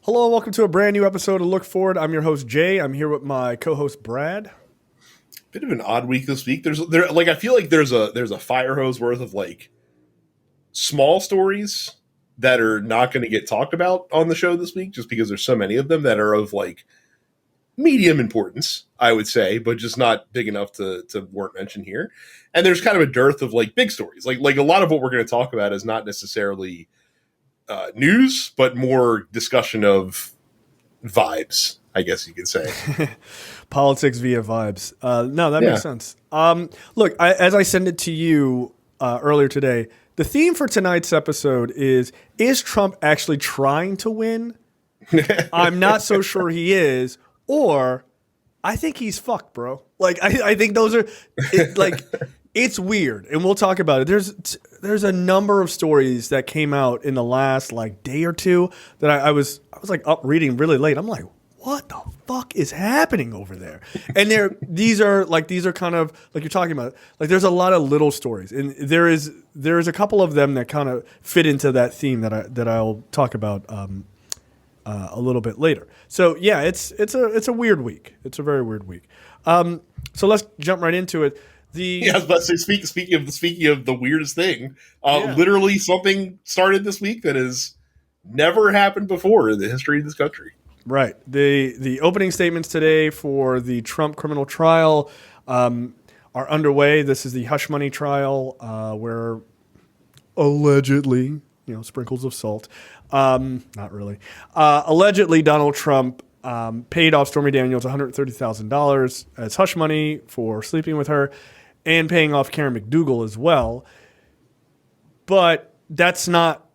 Hello, welcome to a brand new episode of Look Forward. I'm your host Jay. I'm here with my co-host Brad. Bit of an odd week this week. I feel like there's a fire hose worth of like small stories that are not going to get talked about on the show this week, just because there's so many of them that are of like medium importance, I would say, but just not big enough to warrant mention here. And there's kind of a dearth of like big stories. Like a lot of what we're going to talk about is not necessarily news, but more discussion of vibes, I guess you could say. Politics via vibes. No, that makes sense. Look, as I sent it to you earlier today, the theme for tonight's episode is Trump actually trying to win? I'm not so sure he is, or I think he's fucked, bro. Like, I think those are, it's weird, and we'll talk about it. There's a number of stories that came out in the last like day or two that I was like up reading really late. I'm like, what the fuck is happening over there? And these are kind of like you're talking about. Like, there's a lot of little stories, and there is a couple of them that kind of fit into that theme that I'll talk about a little bit later. So yeah, it's a weird week. It's a very weird week. So let's jump right into it. I was about to say, speaking of the weirdest thing, literally something started this week that has never happened before in the history of this country. Right. The opening statements today for the Trump criminal trial are underway. This is the hush money trial where allegedly, sprinkles of salt, not really, allegedly Donald Trump paid off Stormy Daniels $130,000 as hush money for sleeping with her, and paying off Karen McDougal as well. But that's not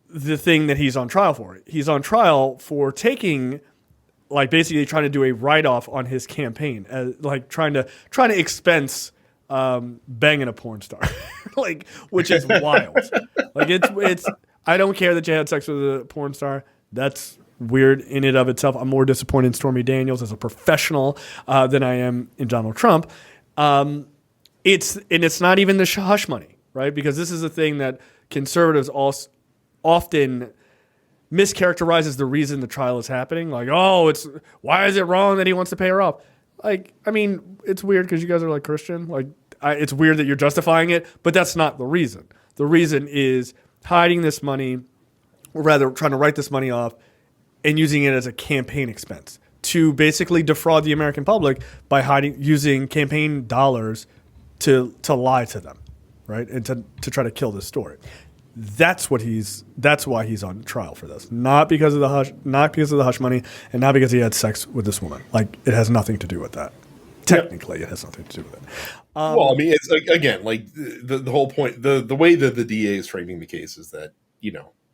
the thing that he's on trial for. He's on trial for basically trying to do a write-off on his campaign, trying to expense banging a porn star, which is wild. It's I don't care that you had sex with a porn star. That's weird in and of itself. I'm more disappointed in Stormy Daniels as a professional than I am in Donald Trump. It's not even the hush money, right? Because this is a thing that conservatives often mischaracterizes the reason the trial is happening. Like, why is it wrong that he wants to pay her off? It's weird because you guys are like Christian. It's weird that you're justifying it, but that's not the reason. The reason is hiding this money, or rather trying to write this money off and using it as a campaign expense to basically defraud the American public by using campaign dollars to lie to them, right? And to try to kill this story. That's why he's on trial for this. Not because of the hush money, and not because he had sex with this woman. It has nothing to do with that. Technically, It has nothing to do with it. It's the whole point. The way that the DA is framing the case is that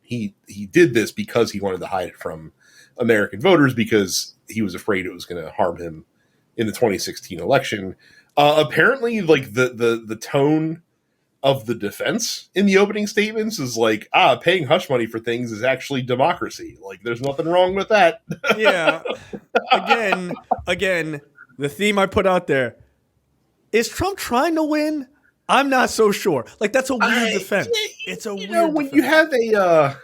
he did this because he wanted to hide it from American voters because he was afraid it was going to harm him in the 2016 election. Apparently, the tone of the defense in the opening statements is paying hush money for things is actually democracy. There's nothing wrong with that. Yeah. Again, the theme I put out there is Trump trying to win. I'm not so sure. That's a weird defense. It's a weird when defense. you have a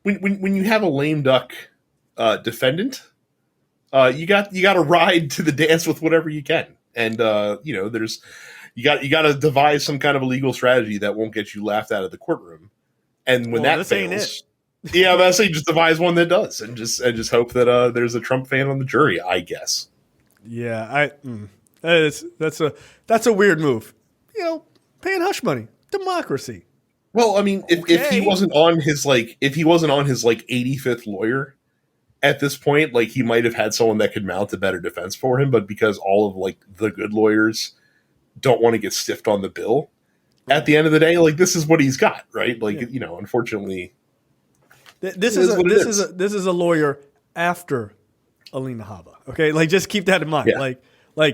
when you have a lame duck defendant, you got to ride to the dance with whatever you can. And you got to devise some kind of a legal strategy that won't get you laughed out of the courtroom. And when that fails, I say just devise one that does, and just hope that there's a Trump fan on the jury, I guess. Yeah, that's a weird move. Paying hush money, democracy. Well, if he wasn't on his 85th lawyer at this point, he might have had someone that could mount a better defense for him, but because all of the good lawyers don't want to get stiffed on the bill at the end of the day, this is what he's got, right? Unfortunately, this is a lawyer after Alina Habba. Okay, just keep that in mind. Yeah.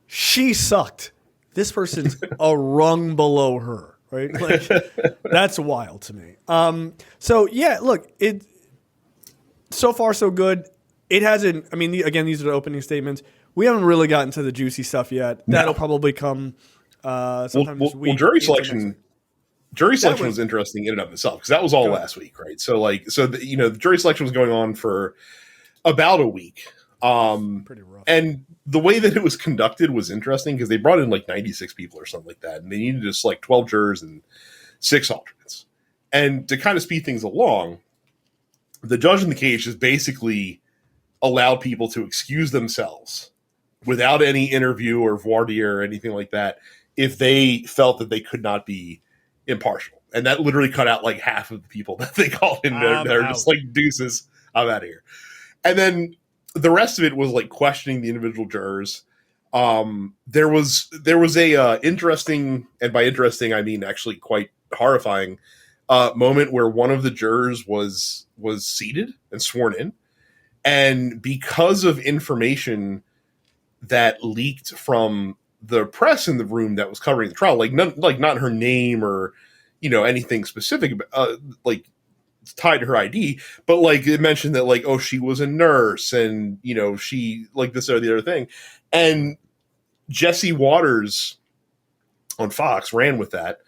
She sucked. This person's a rung below her, right? That's wild to me. So yeah, look, so far so good. It hasn't. Again, these are the opening statements. We haven't really gotten to the juicy stuff yet. That'll probably come sometime this week. Well, jury selection jury selection was interesting in and of itself because that was all last week, right? So the jury selection was going on for about a week. Pretty rough. And the way that it was conducted was interesting because they brought in like 96 people or something like that, and they needed to select 12 jurors and 6 alternates. And to kind of speed things along, the judge in the case just basically allowed people to excuse themselves without any interview or voir dire or anything like that if they felt that they could not be impartial. And that literally cut out like half of the people that they called in. They're just like, deuces, I'm out of here. And then the rest of it was like questioning the individual jurors. There was a interesting, and by interesting I mean actually quite horrifying, moment where one of the jurors was seated and sworn in, and because of information that leaked from the press in the room that was covering the trial, not her name or anything specific, like tied to her ID, but like it mentioned that like, oh, she was a nurse and she like this or the other thing, and Jesse Waters on Fox ran with that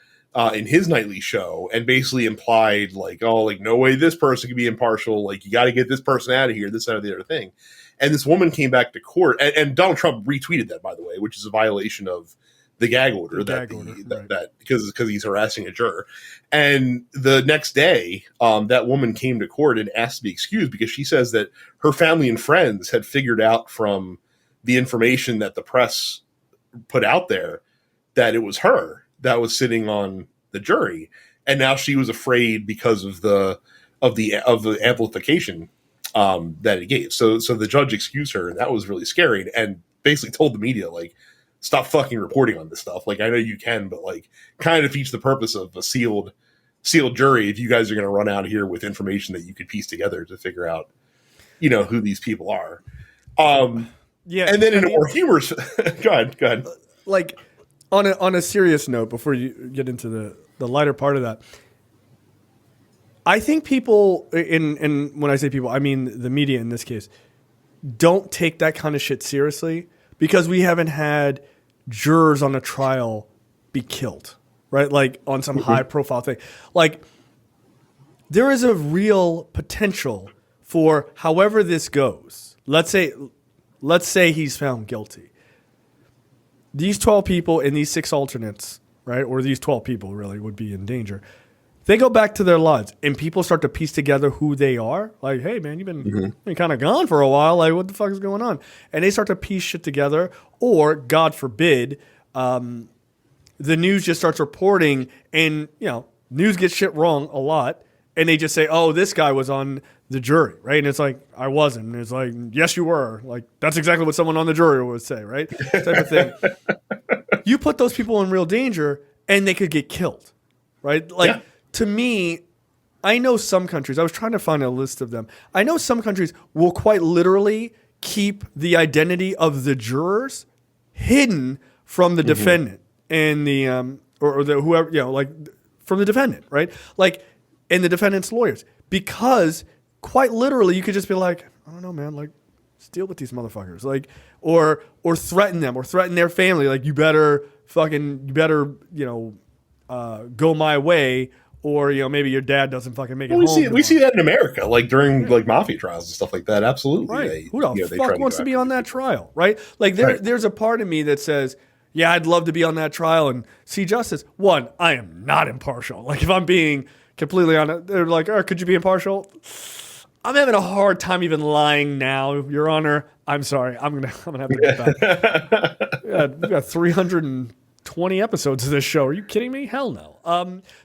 in his nightly show and basically implied like, oh, like no way this person could be impartial, like you got to get this person out of here, this or the other thing. And this woman came back to court, and Donald Trump retweeted that, by the way, which is a violation of the gag order, that because he's harassing a juror. And the next day, that woman came to court and asked to be excused because she says that her family and friends had figured out from the information that the press put out there that it was her that was sitting on the jury, and now she was afraid because of the amplification that it gave. So the judge excused her, and that was really scary, and basically told the media like, stop fucking reporting on this stuff. Like, I know you can, but like kind of defeats the purpose of a sealed jury if you guys are going to run out of here with information that you could piece together to figure out, who these people are. Yeah. And then in a more humorous, go ahead. Like on a serious note, before you get into the lighter part of that, I think people, and when I say people, I mean the media in this case, don't take that kind of shit seriously because we haven't had jurors on a trial be killed, right? Like on some high profile thing. Like there is a real potential for however this goes. Let's say he's found guilty. These 12 people and these 6 alternates, right? Or these 12 people really would be in danger. They go back to their lives and people start to piece together who they are. Like, hey, man, you've been kind of gone for a while. Like, what the fuck is going on? And they start to piece shit together. Or, God forbid, the news just starts reporting and, news gets shit wrong a lot. And they just say, oh, this guy was on the jury, right? And it's like, I wasn't. And it's like, yes, you were. Like, that's exactly what someone on the jury would say, right? Type of thing. You put those people in real danger and they could get killed, right? Like, yeah. To me, I know some countries, I was trying to find a list of them. I know some countries will quite literally keep the identity of the jurors hidden from the defendant and the, or the whoever, like from the defendant, right? Like, and the defendant's lawyers, because quite literally you could just be like, I don't know, man, like deal with these motherfuckers, like, or threaten them or threaten their family. Like, you better, go my way. Or, maybe your dad doesn't fucking make it home. We see that in America, like during like mafia trials and stuff like that. Absolutely. Right. Who the fuck wants to be on that trial, right? Like there's a part of me that says, yeah, I'd love to be on that trial and see justice. One, I am not impartial. Like if I'm being completely honest, they're like, oh, could you be impartial? I'm having a hard time even lying now, Your Honor. I'm sorry. I'm gonna have to get back. We got 320 episodes of this show. Are you kidding me? Hell no.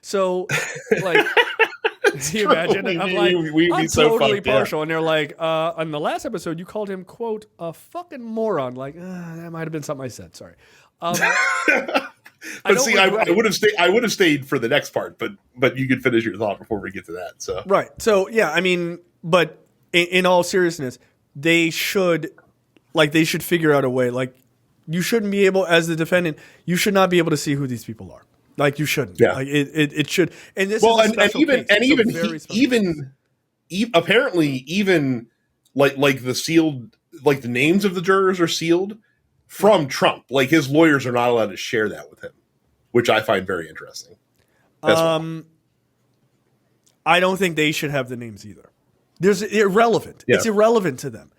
So, like, can you imagine? I'm like, I'm totally partial. And they're like, on the last episode, you called him, quote, a fucking moron. Like, that might have been something I said. Sorry. But see, I would have stayed for the next part, but you could finish your thought before we get to that. So right. So yeah, I mean, but in all seriousness, they should figure out a way. Like, you shouldn't be able, as the defendant, you should not be able to see who these people are. Like, you shouldn't. Yeah. Like it should. And this is a special case. Apparently even like the sealed, like the names of the jurors are sealed from Trump. Like, his lawyers are not allowed to share that with him, which I find very interesting. I don't think they should have the names either. There's irrelevant. Yeah. It's irrelevant to them.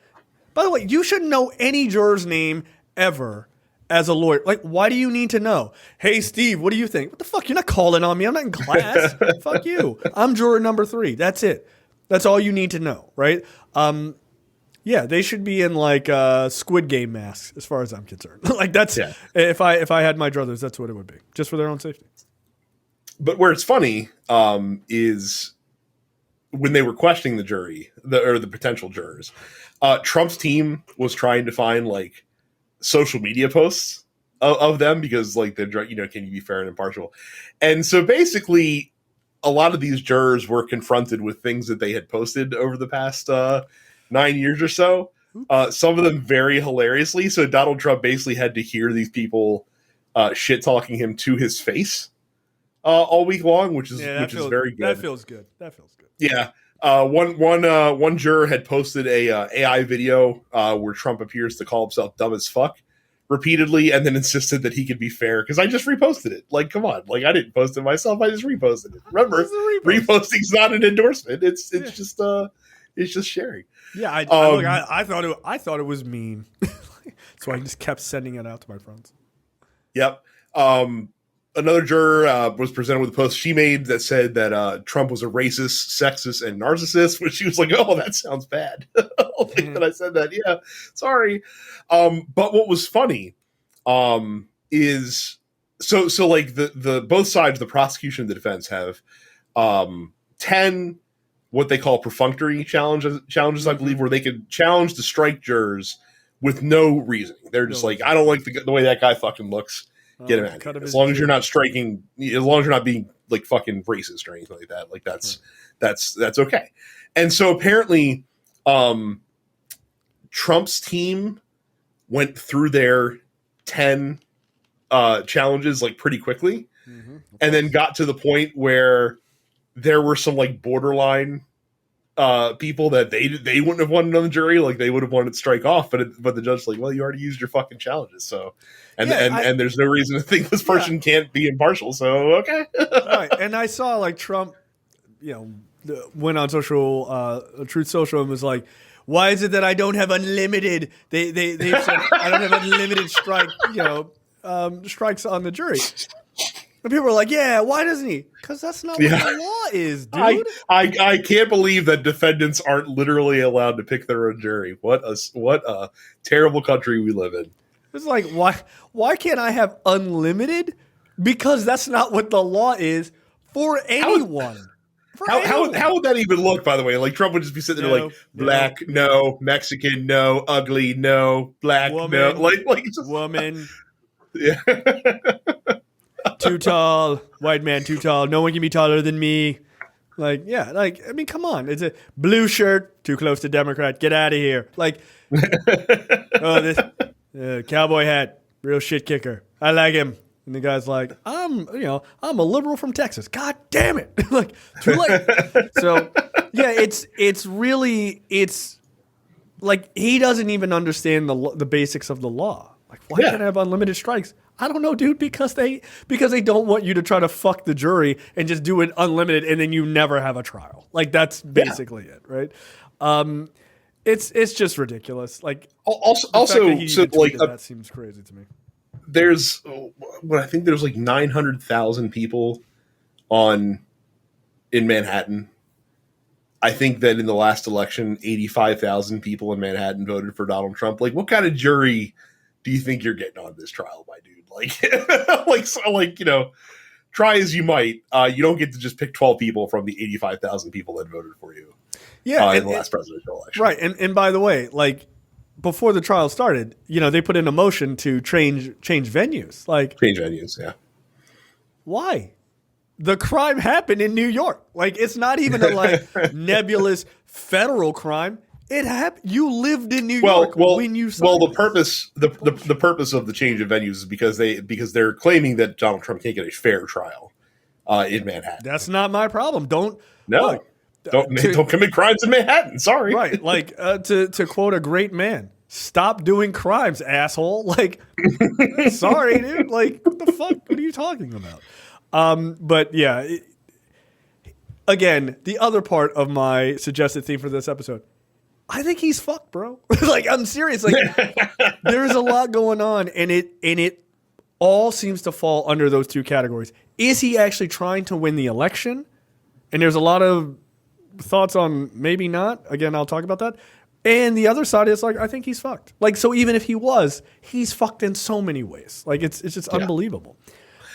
By the way, you shouldn't know any juror's name ever as a lawyer. Like, why do you need to know? Hey, Steve, what do you think? What the fuck? You're not calling on me. I'm not in class. Fuck you. I'm juror number 3. That's it. That's all you need to know, right? Yeah, they should be in like Squid Game masks, as far as I'm concerned. Like that's if I had my druthers, that's what it would be, just for their own safety. But where it's funny is when they were questioning the jury, the potential jurors, Trump's team was trying to find like social media posts of them because like they're, can you be fair and impartial? And so basically, a lot of these jurors were confronted with things that they had posted over the past 9 years or so. Some of them very hilariously. So Donald Trump basically had to hear these people shit talking him to his face all week long, which is very good. That feels good. Yeah. One juror had posted a AI video where Trump appears to call himself dumb as fuck repeatedly, and then insisted that he could be fair because I just reposted it. Like, come on, like I didn't post it myself. I just reposted it. Remember, reposting's not an endorsement. It's just sharing. Yeah, I thought it was mean, so I just kept sending it out to my friends. Yep. Another juror was presented with a post she made that said that Trump was a racist, sexist, and narcissist, which she was like, oh, that sounds bad. And I said that, yeah, sorry. But what was funny is so like the both sides, the prosecution and the defense have 10 what they call perfunctory challenges, I believe, where they could challenge the strike jurors with no reasoning. They're just like, I don't like the way that guy fucking looks. Get him out of here. As long as you're not striking, as long as you're not being like fucking racist or anything like that. Like that's okay. And so apparently, Trump's team went through their 10 challenges like pretty quickly, and then got to the point where there were some like borderline people that they wouldn't have wanted on the jury, like they would have wanted to strike off, but the judge's like, well, you already used your fucking challenges, so and there's no reason to think this person can't be impartial, so okay. Right. And I saw like Trump, went on Truth Social and was like, why is it that I don't have unlimited? They said I don't have unlimited strikes on the jury. And people were like, yeah, why doesn't he? Because that's not what the law is, dude. I can't believe that defendants aren't literally allowed to pick their own jury. What a terrible country we live in. It's like, why can't I have unlimited? Because that's not what the law is for anyone. How would that even look, by the way? Like Trump would just be sitting there like, black, no, Mexican, no, ugly, no, black, woman, no. Like just, woman. Yeah. Too tall, white man too tall. No one can be taller than me. Like, yeah, like, I mean, come on. It's a blue shirt, too close to Democrat. Get out of here. Like, this cowboy hat, real shit kicker. I like him. And the guy's like, I'm a liberal from Texas. God damn it. Like, too late. So, yeah, it's really like he doesn't even understand the basics of the law. Like, why can't I have unlimited strikes? I don't know, dude, because they don't want you to try to fuck the jury and just do it unlimited and then you never have a trial. Like that's basically it, right? It's just ridiculous. Like also so like that seems crazy to me. There's I think there's like 900,000 people in Manhattan. I think that in the last election 85,000 people in Manhattan voted for Donald Trump. Like what kind of jury do you think you're getting on this trial, my dude? Like, try as you might, you don't get to just pick 12 people from the 85,000 people that voted for you. Yeah, in the last presidential election. Right, and by the way, like before the trial started, they put in a motion to change venues. Like change venues, yeah. Why? The crime happened in New York. Like it's not even a nebulous federal crime. It happened. You lived in New York when you signed the purpose of the change of venues is because they're claiming that Donald Trump can't get a fair trial in Manhattan. That's not my problem. Don't commit crimes in Manhattan. Sorry, right? Like to quote a great man, "Stop doing crimes, asshole." Like, sorry, dude. Like, what the fuck? What are you talking about? But yeah, again, the other part of my suggested theme for this episode, I think he's fucked, bro. Like, I'm serious. Like, there's a lot going on, and it all seems to fall under those two categories. Is he actually trying to win the election? And there's a lot of thoughts on maybe not. Again, I'll talk about that. And the other side is like, I think he's fucked. Like, so even if he was, he's fucked in so many ways. Like, it's just unbelievable.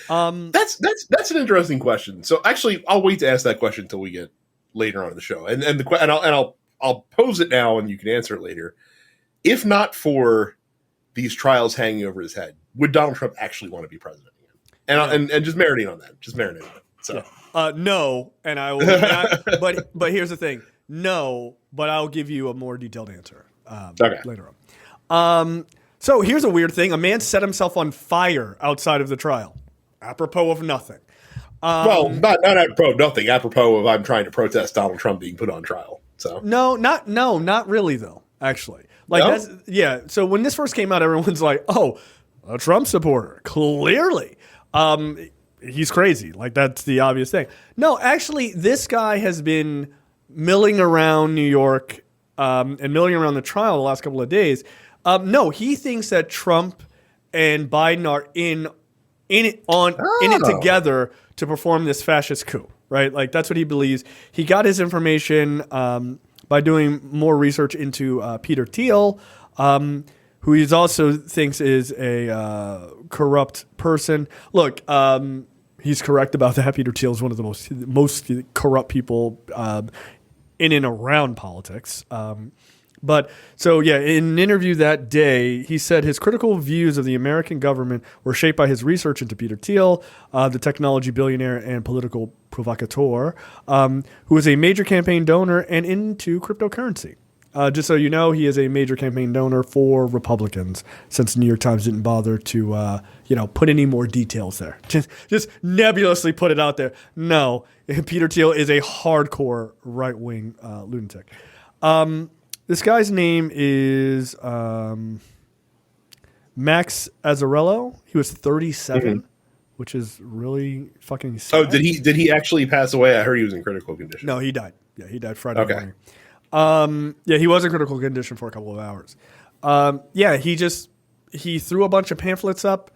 That's an interesting question. So actually, I'll wait to ask that question until we get later on in the show, and I'll pose it now, and you can answer it later. If not for these trials hanging over his head, would Donald Trump actually want to be president again? And just marinate on that. Just marinate on it. So no, and I will not. But here's the thing. No, but I'll give you a more detailed answer later on. So here's a weird thing. A man set himself on fire outside of the trial, apropos of nothing. Well, not apropos of nothing. Apropos of I'm trying to protest Donald Trump being put on trial. So not really though. Actually, like So when this first came out, everyone's like, "Oh, a Trump supporter, clearly." He's crazy. Like, that's the obvious thing. No, actually, this guy has been milling around New York and milling around the trial the last couple of days. No, he thinks that Trump and Biden are in it together to perform this fascist coup, right? Like, that's what he believes. He got his information by doing more research into Peter Thiel, who he also thinks is a corrupt person. Look, he's correct about that. Peter Thiel is one of the most corrupt people in and around politics. But so, yeah, in an interview that day, he said his critical views of the American government were shaped by his research into Peter Thiel, the technology billionaire and political provocateur, who is a major campaign donor and into cryptocurrency. Just so you know, he is a major campaign donor for Republicans, since the New York Times didn't bother to, put any more details there. Just nebulously put it out there. No, Peter Thiel is a hardcore right-wing lunatic. This guy's name is Max Azzarello. He was 37, which is really fucking sad. Oh, did he actually pass away? I heard he was in critical condition. No, he died. Yeah, he died Friday morning. He was in critical condition for a couple of hours. He threw a bunch of pamphlets up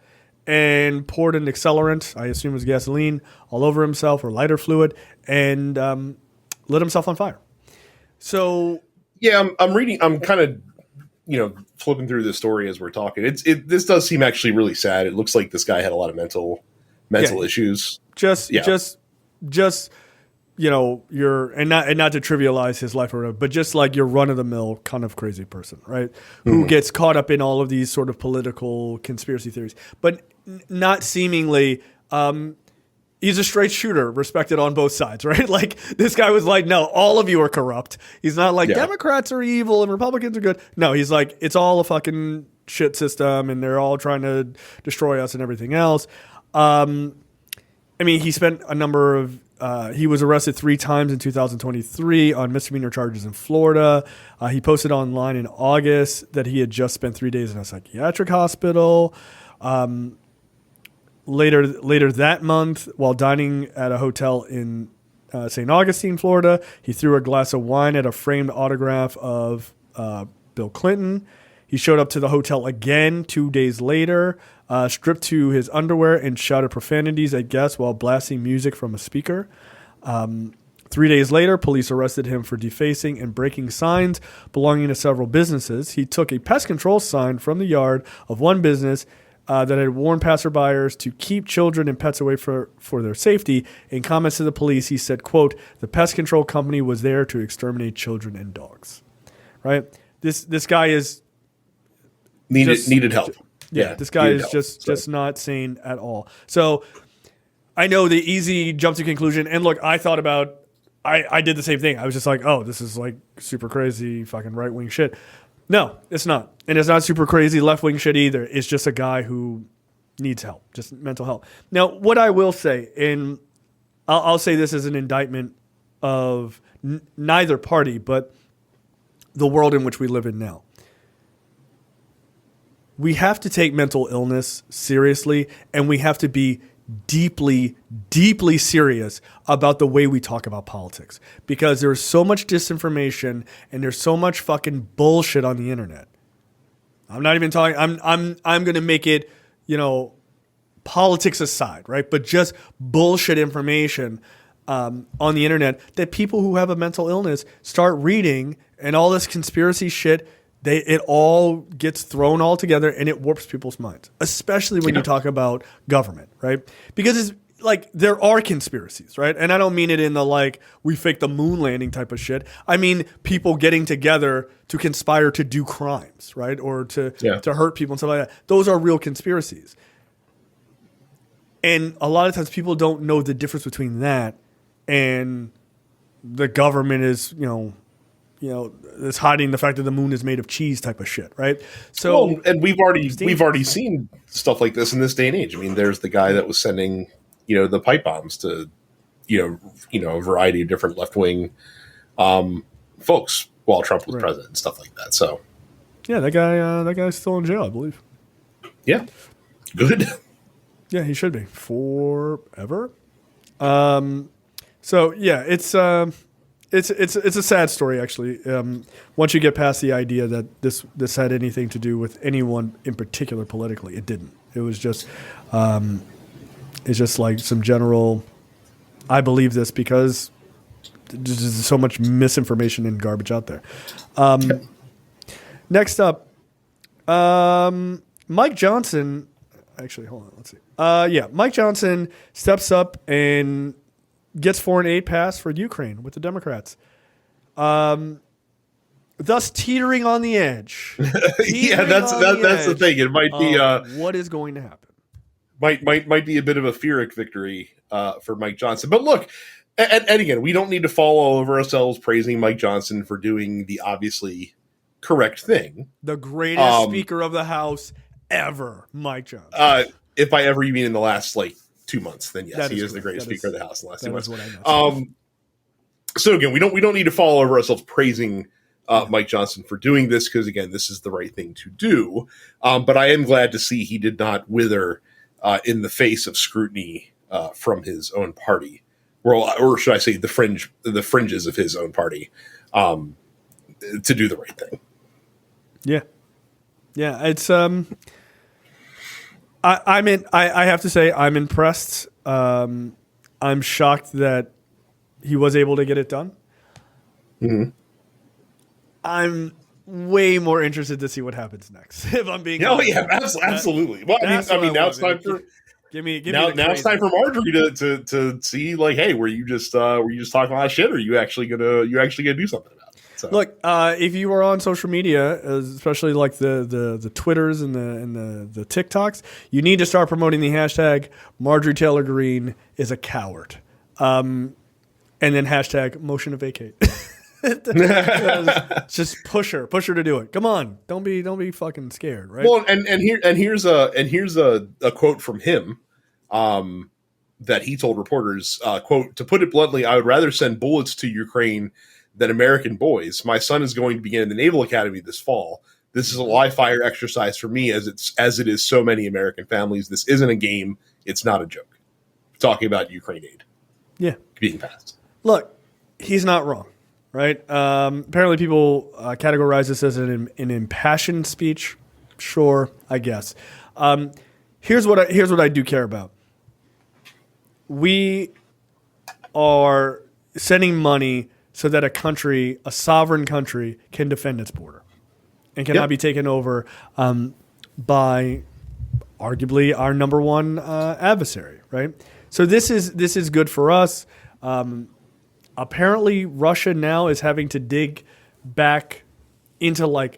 and poured an accelerant, I assume it was gasoline, all over himself or lighter fluid, and lit himself on fire. So yeah, I'm reading. I'm kind of flipping through this story as we're talking. This does seem actually really sad. It looks like this guy had a lot of mental issues. You're and not to trivialize his life or whatever, but just like your run of the mill kind of crazy person, right? Who gets caught up in all of these sort of political conspiracy theories, but not seemingly. He's a straight shooter, respected on both sides, right? Like, this guy was like, no, all of you are corrupt. He's not like Democrats are evil and Republicans are good. No, he's like, it's all a fucking shit system and they're all trying to destroy us and everything else. He spent a number of he was arrested 3 times in 2023 on misdemeanor charges in Florida. He posted online in August that he had just spent 3 days in a psychiatric hospital. Later that month, while dining at a hotel in St. Augustine, Florida, he threw a glass of wine at a framed autograph of Bill Clinton. He showed up to the hotel again 2 days later, stripped to his underwear and shouted profanities at guests while blasting music from a speaker. 3 days later, police arrested him for defacing and breaking signs belonging to several businesses. He took a pest control sign from the yard of one business that had warned passerbyers to keep children and pets away for their safety. In comments to the police, he said, quote, "The pest control company was there to exterminate children and dogs." Right? This guy is needed help. Yeah, this guy is just not sane at all. So I know the easy jump to conclusion. And look, I thought about, I did the same thing. I was just like, oh, this is like super crazy fucking right-wing shit. No, it's not. And it's not super crazy left-wing shit either. It's just a guy who needs help, just mental help. Now, what I will say, and I'll say this as an indictment of neither party, but the world in which we live in now. We have to take mental illness seriously, and we have to be deeply, deeply serious about the way we talk about politics, because there's so much disinformation and there's so much fucking bullshit on the internet. I'm not even talking. I'm going to make it, politics aside, right? But just bullshit information on the internet that people who have a mental illness start reading, and all this conspiracy shit. It all gets thrown all together and it warps people's minds, especially when you talk about government, right? Because it's like there are conspiracies, right? And I don't mean it in the like we faked the moon landing type of shit. I mean people getting together to conspire to do crimes, right? Or to hurt people and stuff like that. Those are real conspiracies. And a lot of times people don't know the difference between that and the government is, it's hiding the fact that the moon is made of cheese type of shit, right? So, and we've already seen stuff like this in this day and age. I mean, there's the guy that was sending, the pipe bombs to, a variety of different left wing folks while Trump was president and stuff like that. So, yeah, that guy's still in jail, I believe. Yeah, good. Yeah, he should be forever. So yeah, it's a sad story, actually. Once you get past the idea that this had anything to do with anyone in particular politically, it didn't. It was just, it's just like some general. I believe this because there's so much misinformation and garbage out there. Next up, Mike Johnson. Actually, hold on. Let's see. Mike Johnson steps up and gets foreign aid passed for Ukraine with the Democrats, thus teetering on the edge. That's the thing. It might be what is going to happen. Might be a bit of a Pyrrhic victory for Mike Johnson. But look, and again, we don't need to fall all over ourselves praising Mike Johnson for doing the obviously correct thing. The greatest Speaker of the House ever, Mike Johnson. If by ever you mean in the last 2 months, then yes, he is the greatest Speaker of the House in the last 2 months. What I know. So again, we don't need to fall over ourselves praising Mike Johnson for doing this, because again, this is the right thing to do. But I am glad to see he did not wither in the face of scrutiny from his own party, or should I say, the fringes of his own party, to do the right thing. Yeah, it's I have to say I'm impressed. I'm shocked that he was able to get it done. Mm-hmm. I'm way more interested to see what happens next. If I'm being honest. Absolutely. Well, I mean, now it's time for now it's time for Marjorie to see hey, were you just talking a lot of shit, or are you actually gonna do something about it? So. Look, if you are on social media, especially like the Twitters and the TikToks, you need to start promoting the hashtag Marjorie Taylor Greene is a coward, and then hashtag motion to vacate. Just push her to do it. Come on, don't be fucking scared, right? Well, and here's a quote from him, that he told reporters, quote, "To put it bluntly, I would rather send bullets to Ukraine than American boys. My son is going to begin in the Naval Academy this fall. This is a live fire exercise for me, as it is so many American families. This isn't a game. It's not a joke." Talking about Ukraine aid, being passed. Look, he's not wrong, right? Apparently, people categorize this as an impassioned speech. Sure, I guess. Here's what I do care about. We are sending money so that a sovereign country, can defend its border and cannot be taken over by arguably our number one adversary, right? So this is good for us. Apparently, Russia now is having to dig back into 20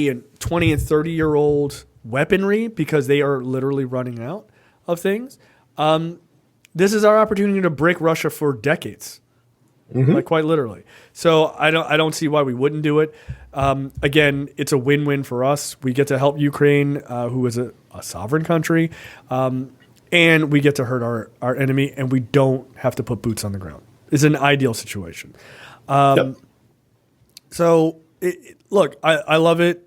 and 30-year-old weaponry because they are literally running out of things. This is our opportunity to break Russia for decades. Mm-hmm. Quite literally. So I don't see why we wouldn't do it. Again, it's a win-win for us. We get to help Ukraine, who is a sovereign country, and we get to hurt our enemy, and we don't have to put boots on the ground. It's an ideal situation. So look, I love it.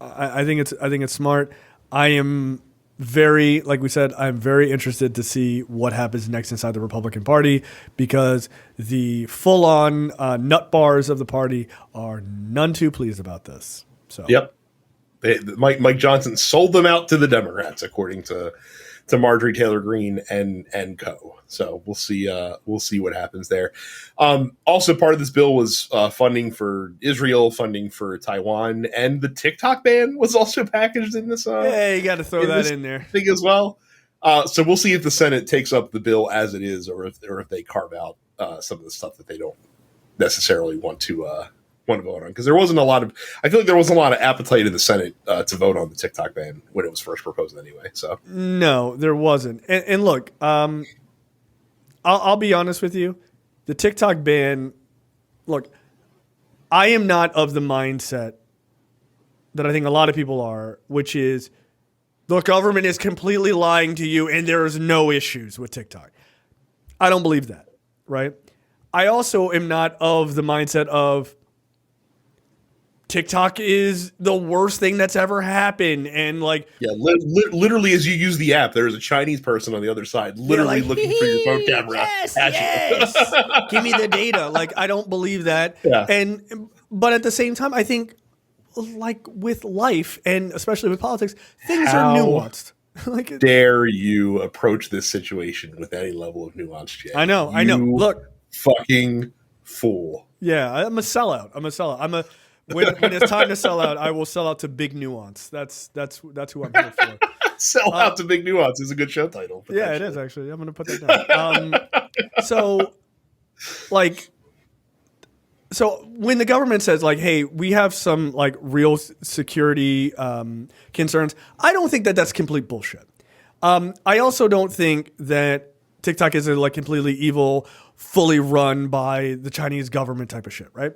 I think it's smart. I am like we said, I'm very interested to see what happens next inside the Republican Party, because the full-on nut bars of the party are none too pleased about this. So, yep, Mike Johnson sold them out to the Democrats, according to Marjorie Taylor Greene and co. So we'll see what happens there. Also, part of this bill was funding for Israel, funding for Taiwan, and the TikTok ban was also packaged in this. Yeah, you got to throw that in there thing as well. So we'll see if the Senate takes up the bill as it is, or if they carve out some of the stuff that they don't necessarily want to vote on, because there wasn't a lot of. I feel like there wasn't a lot of appetite in the Senate to vote on the TikTok ban when it was first proposed, anyway. So no, there wasn't. And look, I'll be honest with you, the TikTok ban. Look, I am not of the mindset that I think a lot of people are, which is the government is completely lying to you and there is no issues with TikTok. I don't believe that, right? I also am not of the mindset of TikTok is the worst thing that's ever happened. And like, yeah, literally as you use the app, there's a Chinese person on the other side, literally looking for your phone camera. Yes. Give me the data. Like, I don't believe that. Yeah. But at the same time, I think like with life and especially with politics, things are nuanced. Like, dare you approach this situation with any level of nuance, Jay? I know. Look, fucking fool. Yeah, I'm a sellout. When it's time to sell out, I will sell out to Big Nuance. That's who I'm here for. Sell out to Big Nuance is a good show title. Yeah, it is actually. I'm going to put that down. So when the government says like, "Hey, we have some like real security concerns," I don't think that that's complete bullshit. I also don't think that TikTok is like completely evil, fully run by the Chinese government type of shit, right?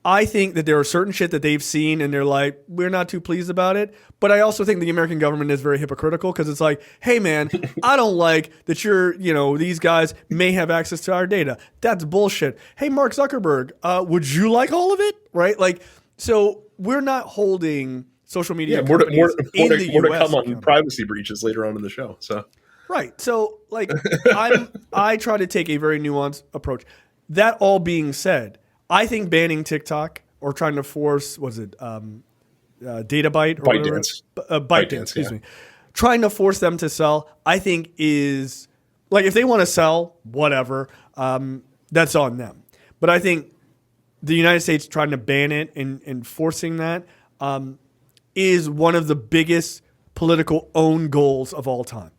I think that there are certain shit that they've seen and they're like, we're not too pleased about it. But I also think the American government is very hypocritical, because it's like, hey man, I don't like that these guys may have access to our data. That's bullshit. Hey, Mark Zuckerberg, would you like all of it? Right? Like, so we're not holding social media companies in the US. More to come on privacy breaches later on in the show. So right. So like, I try to take a very nuanced approach. That all being said, I think banning TikTok or trying to force, ByteDance or ByteDance, excuse me, trying to force them to sell, I think is like, if they want to sell, whatever, that's on them. But I think the United States trying to ban it and forcing that is one of the biggest political own goals of all time.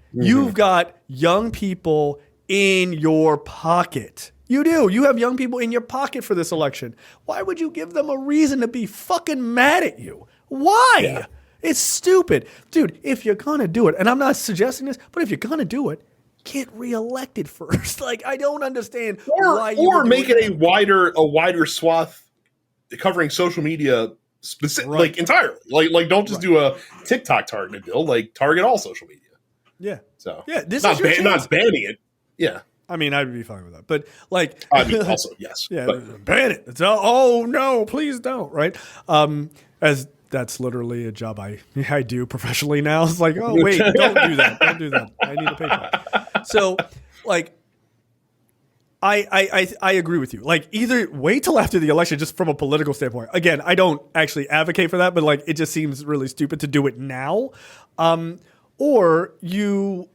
Mm-hmm. You've got young people in your pocket. You do. You have young people in your pocket for this election. Why would you give them a reason to be fucking mad at you? Why? Yeah. It's stupid. Dude, if you're going to do it, and I'm not suggesting this, but if you're going to do it, get reelected first. Like, I don't understand why you or make it a wider swath covering social media like entirely. Like don't just do a TikTok targeted bill, like target all social media. Yeah. So yeah, this not is your chance. Not banning it. Yeah. I mean, I'd be fine with that. But like, I mean, also, yes. Yeah, ban it. It's oh no, please don't. Right? As that's literally a job I do professionally now. It's like, oh wait, don't do that. Don't do that. I need a paycheck. So, like, I agree with you. Like, either wait till after the election, just from a political standpoint. Again, I don't actually advocate for that, but like, it just seems really stupid to do it now. Or you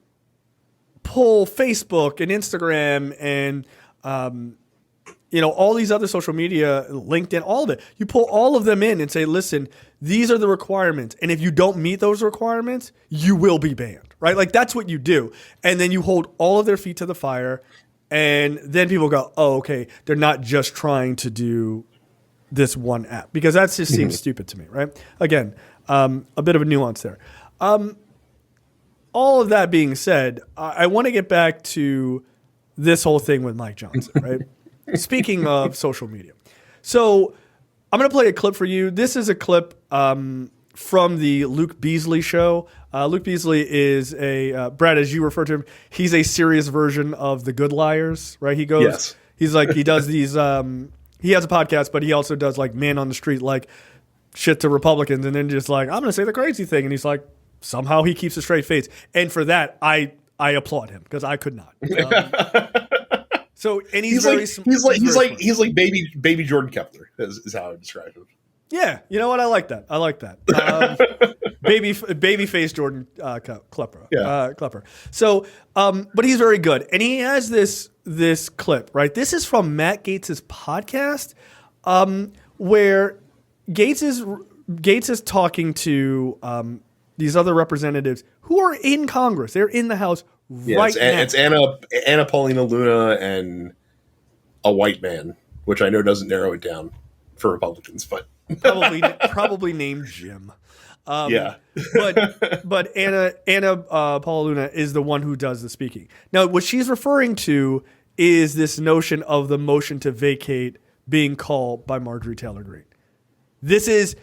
pull Facebook and Instagram and all these other social media, LinkedIn, all of it. You pull all of them in and say, listen, these are the requirements. And if you don't meet those requirements, you will be banned, right? Like, that's what you do. And then you hold all of their feet to the fire. And then people go, oh, okay, they're not just trying to do this one app. Because that just seems stupid to me, right? Again, a bit of a nuance there. All of that being said, I want to get back to this whole thing with Mike Johnson, right? Speaking of social media. So I'm going to play a clip for you. This is a clip from the Luke Beasley show. Luke Beasley is Brad, as you refer to him, he's a serious version of the Good Liars, right? He goes, yes. He's like, he does these, he has a podcast, but he also does like man on the street, like shit to Republicans. And then just like, I'm going to say the crazy thing. And he's like, somehow he keeps a straight face. And for that, I applaud him because I could not. And he's like baby Jordan Kepler is how I would describe him. Yeah, you know what? I like that. Baby face Jordan Klepper. Yeah. Klepper. So, but he's very good, and he has this clip, right? This is from Matt Gaetz's podcast, where Gaetz is talking to these other representatives who are in Congress. They're in the House right now. It's Anna Paulina Luna and a white man, which I know doesn't narrow it down for Republicans, but probably named Jim. Yeah. but Anna Paula Luna is the one who does the speaking. Now, what she's referring to is this notion of the motion to vacate being called by Marjorie Taylor Greene. This is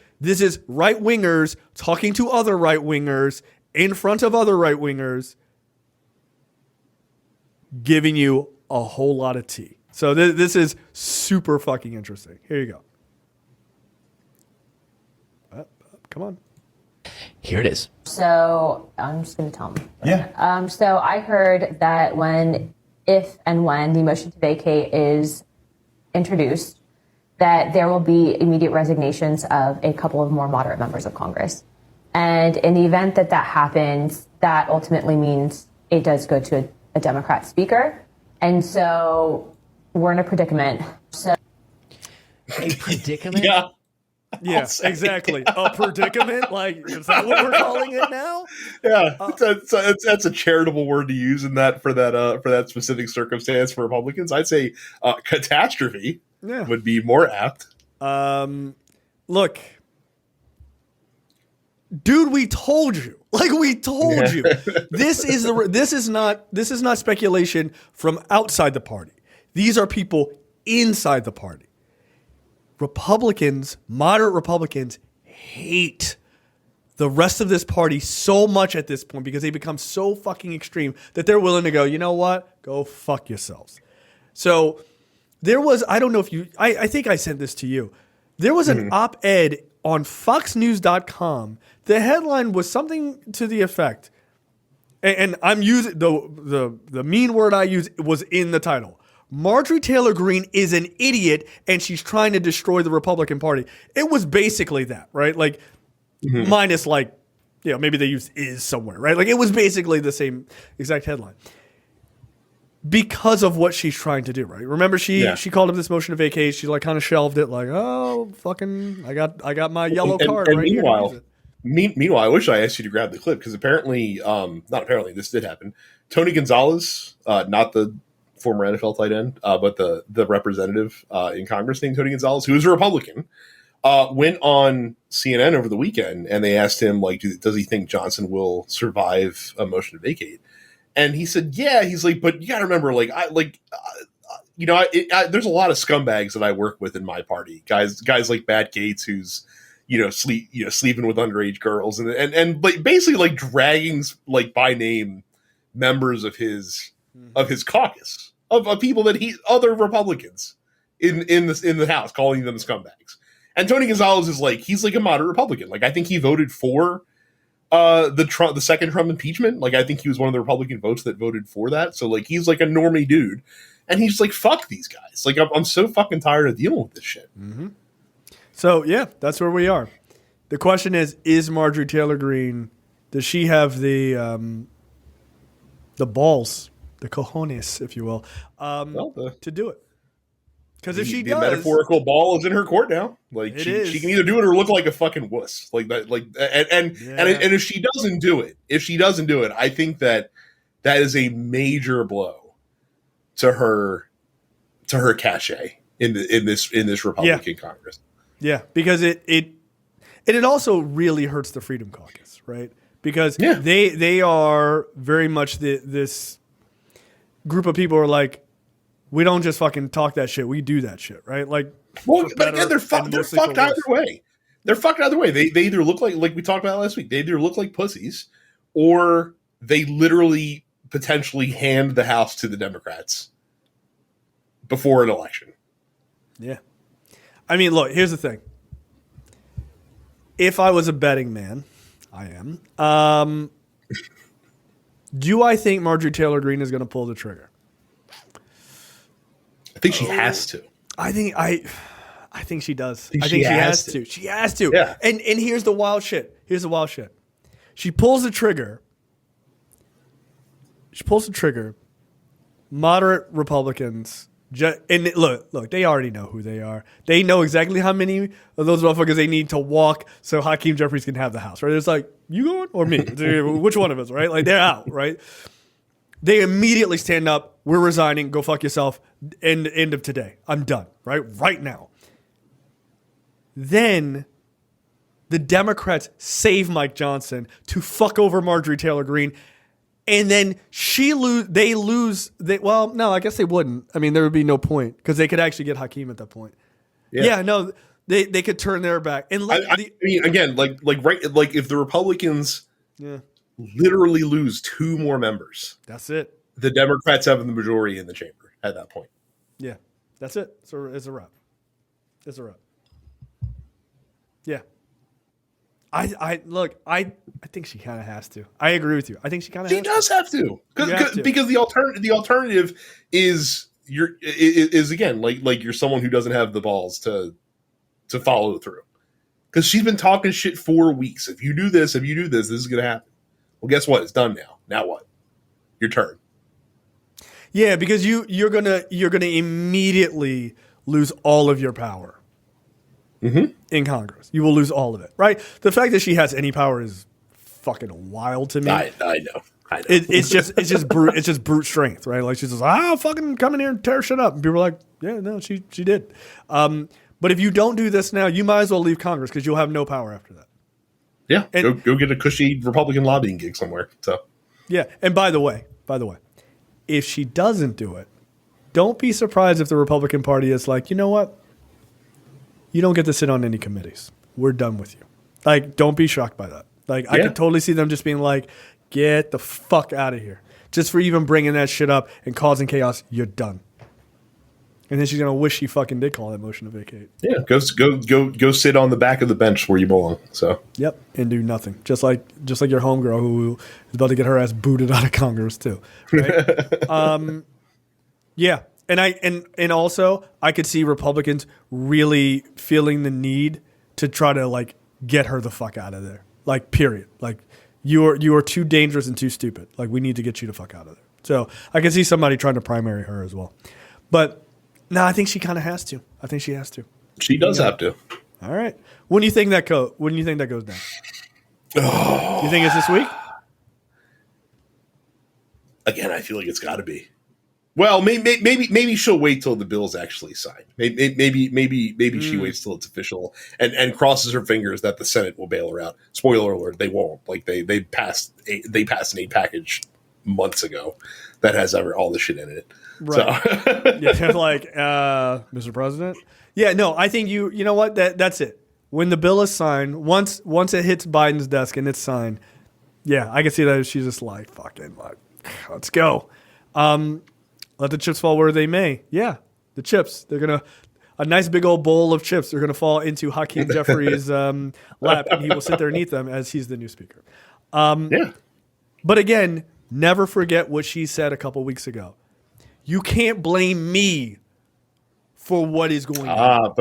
right wingers talking to other right wingers in front of other right wingers, giving you a whole lot of tea. So this is super fucking interesting. Here you go. Come on. Here it is. So I'm just going to tell them. Yeah. So I heard that if and when the motion to vacate is introduced, that there will be immediate resignations of a couple of more moderate members of Congress. And in the event that happens, that ultimately means it does go to a Democrat speaker. And so we're in a predicament. So a predicament? Yeah. Yeah, exactly. A predicament? Like, is that what we're calling it now? Yeah, that's a charitable word to use in that for that specific circumstance for Republicans. I'd say catastrophe would be more apt. Look, dude, we told you. Like, we told you. This is not speculation from outside the party. These are people inside the party. Republicans, moderate Republicans, hate the rest of this party so much at this point because they become so fucking extreme that they're willing to go, you know what? Go fuck yourselves. So there was, I don't know if I think I sent this to you. There was an op-ed on foxnews.com. The headline was something to the effect, and I'm using the mean word I use was in the title. Marjorie Taylor Greene is an idiot and she's trying to destroy the Republican Party. It was basically that, right? Like, minus like, maybe they used is somewhere, right? Like, it was basically the same exact headline. Because of what she's trying to do, right? Remember, she called up this motion to vacate. She like kind of shelved it, like, oh, fucking, I got my yellow card right here. Meanwhile, I wish I asked you to grab the clip because this did happen. Tony Gonzalez, not the former NFL tight end, but the representative in Congress named Tony Gonzalez, who is a Republican, went on CNN over the weekend, and they asked him, like, does he think Johnson will survive a motion to vacate? And he said, yeah. He's like, but you got to remember, like, there's a lot of scumbags that I work with in my party, guys like Matt Gaetz, who's sleeping with underage girls, and like basically like dragging like by name members of his caucus. Of people that other Republicans in the House, calling them scumbags. And Tony Gonzalez is like, he's like a moderate Republican. Like, I think he voted for the second Trump impeachment. Like, I think he was one of the Republican votes that voted for that. So like, he's like a normie dude, and he's like, fuck these guys. Like, I'm so fucking tired of dealing with this shit. Mm-hmm. So yeah, that's where we are. The question is Marjorie Taylor Greene, does she have the balls, the cojones, if you will, to do it? Because if she does, the metaphorical ball is in her court now. Like, she can either do it or look like a fucking wuss. Like that. Like, and if she doesn't do it, I think that is a major blow to her cachet in this Republican Congress. Yeah, because it also really hurts the Freedom Caucus, right? Because they are very much this group of people who are like, we don't just fucking talk that shit, we do that shit, right? Like, well, but again, they're fucked either way. They're fucked either way. They either look like we talked about last week, they either look like pussies, or they literally potentially hand the House to the Democrats before an election. Yeah. I mean, look, here's the thing. If I was a betting man, I am. Do I think Marjorie Taylor Greene is going to pull the trigger? I think she has to. I think she does. I think she she has has to. She has to. Yeah. And here's the wild shit. She pulls the trigger. Moderate Republicans. And look, they already know who they are. They know exactly how many of those motherfuckers they need to walk so Hakeem Jeffries can have the House, right? It's like, you going or me? Which one of us, right? Like, they're out, right? They immediately stand up. We're resigning. Go fuck yourself. End of today. I'm done, right? Right now. Then the Democrats save Mike Johnson to fuck over Marjorie Taylor Greene. And then they lose. Well, no, I guess they wouldn't. I mean, there would be no point because they could actually get Hakeem at that point. Yeah, no, they could turn their back. And I mean, again, like if the Republicans literally lose 2 more members, that's it. The Democrats have the majority in the chamber at that point. Yeah, that's it. So it's a wrap. Yeah. I think she kind of has to. I agree with you. I think she kind of have to because the alternative is again like you're someone who doesn't have the balls to follow through, because she's been talking shit for weeks. If you do this, this is going to happen. Well, guess what? It's done now. Now what? Your turn. Yeah, because you're gonna immediately lose all of your power. In Congress. You will lose all of it, right? The fact that she has any power is fucking wild to me. I know. It's just brute strength, right? Like, she says, fucking come in here and tear shit up. And people are like, yeah, no, she did. But if you don't do this now, you might as well leave Congress because you'll have no power after that. Yeah, and go get a cushy Republican lobbying gig somewhere. So yeah, and by the way, if she doesn't do it, don't be surprised if the Republican Party is like, you know what? You don't get to sit on any committees. We're done with you. Like, don't be shocked by that. Like, I could totally see them just being like, get the fuck out of here. Just for even bringing that shit up and causing chaos, you're done. And then she's going to wish she fucking did call that motion to vacate. Yeah, go sit on the back of the bench where you belong. So yep, and do nothing. Just like your homegirl who is about to get her ass booted out of Congress too. Right? Yeah. And also I could see Republicans really feeling the need to try to like get her the fuck out of there. Like, period. Like, you are too dangerous and too stupid. Like, we need to get you the fuck out of there. So I can see somebody trying to primary her as well. But no, I think she kind of has to. I think she has to. She does have to. All right. When do you think that goes down? Do you think it's this week? Again, I feel like it's got to be. Well, maybe she'll wait till the bill's actually signed. Maybe she waits till it's official and crosses her fingers that the Senate will bail her out. Spoiler alert: they won't. Like, they passed an aid package months ago that has all the shit in it. Right. So. Yeah, like, Mr. President. Yeah, no, I think you know what? That's it. When the bill is signed, once it hits Biden's desk and it's signed, yeah, I can see that she's just like, fucking, like, let's go. Let the chips fall where they may. Yeah, the chips. They're going to, a nice big old bowl of chips, they're going to fall into Hakeem Jeffries' lap, and he will sit there and eat them as he's the new speaker. Yeah. But again, never forget what she said a couple weeks ago. You can't blame me for what is going on.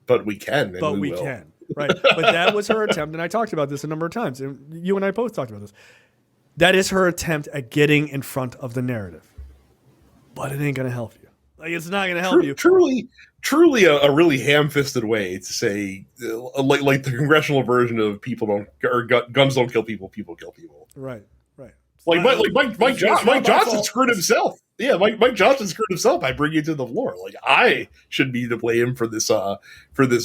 But we can. But we can. Right. But that was her attempt, and I talked about this a number of times, and you and I both talked about this. That is her attempt at getting in front of the narrative. But it ain't going to help you. Like, it's not going to help you. Truly a really ham-fisted way to say, like the congressional version of guns don't kill people, people kill people. Right. Mike Johnson screwed himself. Yeah, Mike Johnson screwed himself by bringing it to the floor. Like, I should be to blame for this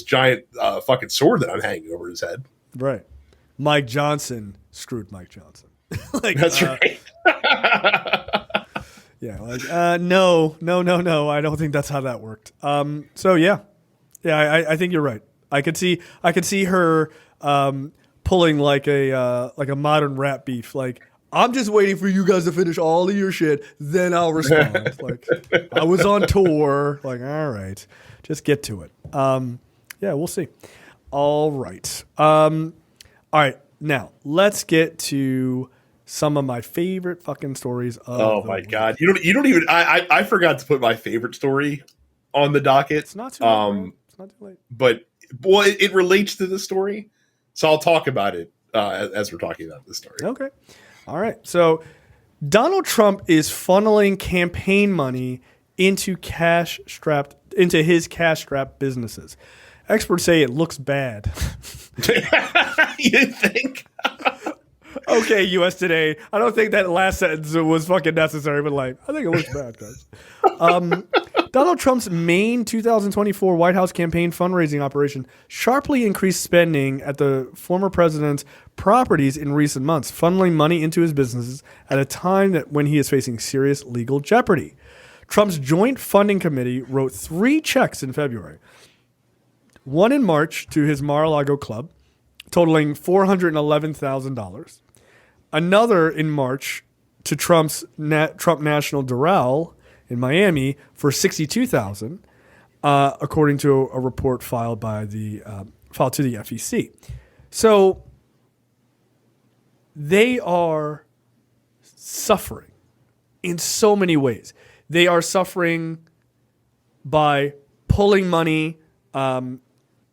giant fucking sword that I'm hanging over his head. Right. Mike Johnson screwed Mike Johnson. Like, that's right. Yeah, like, no. I don't think that's how that worked. So yeah, I think you're right. I could see her pulling like a modern rap beef. Like, I'm just waiting for you guys to finish all of your shit, then I'll respond. Like, I was on tour. Like, all right, just get to it. Yeah, we'll see. All right. All right. Now, let's get to some of my favorite fucking stories of Oh my god. You don't even I forgot to put my favorite story on the docket. It's not too late. Bro. It's not too late. But boy, it relates to the story. So I'll talk about it as we're talking about this story. Okay. All right. So Donald Trump is funneling campaign money into his cash-strapped businesses. Experts say it looks bad. You think? Okay, U.S. Today. I don't think that last sentence was fucking necessary, but like, I think it looks bad, guys. Donald Trump's main 2024 White House campaign fundraising operation sharply increased spending at the former president's properties in recent months, funneling money into his businesses at a time when he is facing serious legal jeopardy. Trump's Joint Funding Committee wrote 3 checks in February. One in March to his Mar-a-Lago club, totaling $411,000. Another in March to Trump National Doral in Miami for $62,000, according to a report filed to the FEC. So they are suffering in so many ways. They are suffering by pulling money at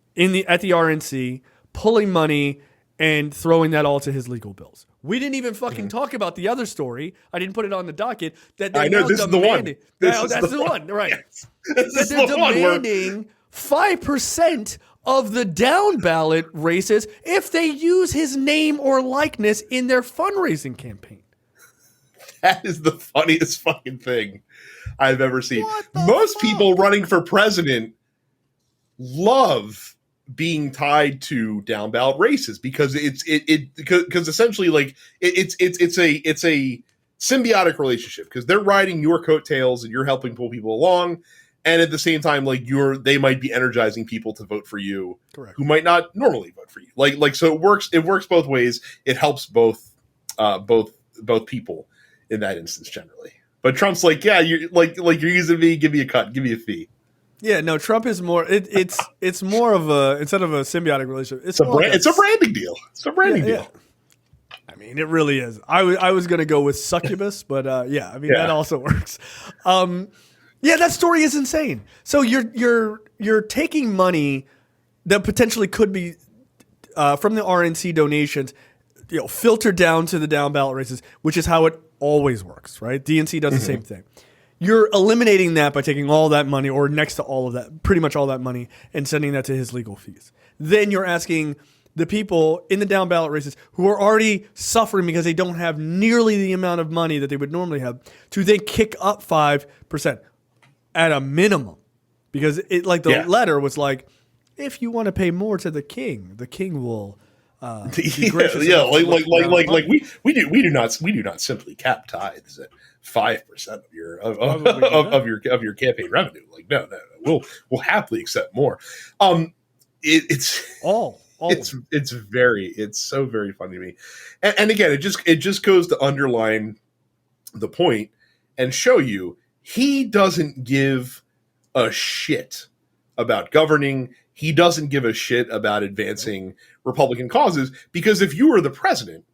the RNC, pulling money and throwing that all to his legal bills. We didn't even fucking talk about the other story. I didn't put it on the docket. That I know this is the one. That's the one, right? Yes. This They're is the one demanding 5% of the down ballot races if they use his name or likeness in their fundraising campaign. That is the funniest fucking thing I've ever seen. Most people running for president love being tied to down ballot races because because essentially like it's a symbiotic relationship because they're riding your coattails and you're helping pull people along, and at the same time like they might be energizing people to vote for you. Correct. Who might not normally vote for you. Like so it works both ways. It helps both people in that instance generally. But Trump's like, yeah, you're like you're using me, give me a cut, give me a fee. Yeah, no, Trump is more. It's more of a, instead of a symbiotic relationship. It's a branding deal. It's a branding deal. Yeah. I mean, it really is. I was gonna go with succubus, but yeah, I mean that also works. Yeah, that story is insane. So you're taking money that potentially could be from the RNC donations, filtered down to the down ballot races, which is how it always works, right? DNC does the same thing. You're eliminating that by taking all that money, or next to all of that, pretty much all that money, and sending that to his legal fees. Then you're asking the people in the down ballot races who are already suffering because they don't have nearly the amount of money that they would normally have to then kick up 5% at a minimum. Because the letter was like, if you want to pay more to the king will be gracious. Yeah, like we do not simply cap tithes at 5% of your campaign revenue. Like no, we'll happily accept more. It's so very funny to me, and again it just goes to underline the point and show you he doesn't give a shit about governing. He doesn't give a shit about advancing Republican causes, because if you were the president,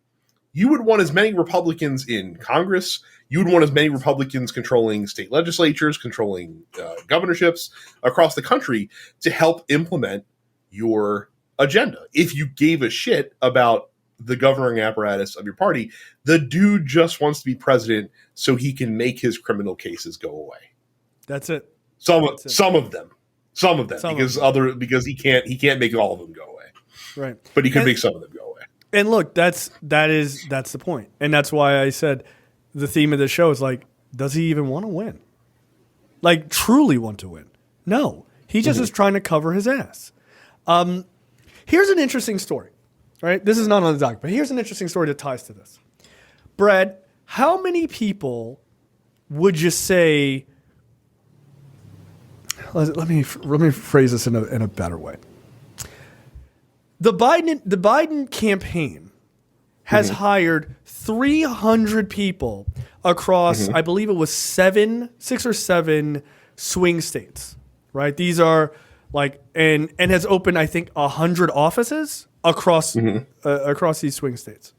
you would want as many Republicans in Congress. You would want as many Republicans controlling state legislatures, controlling governorships across the country to help implement your agenda. If you gave a shit about the governing apparatus of your party, the dude just wants to be president so he can make his criminal cases go away. That's it. Some of them, because he can't make all of them go away. Right. But he can make some of them go away. And look, that's the point. And that's why I said the theme of the show is like, does he even want to win? Like, truly want to win? No. He just is trying to cover his ass. Here's an interesting story, right? This is not on the doc, but here's an interesting story that ties to this. Brad, how many people would you say, let me phrase this in a better way. The Biden campaign has hired 300 people across, I believe it was 6 or 7 swing states, right? These are and has opened, I think, 100 offices across these swing states.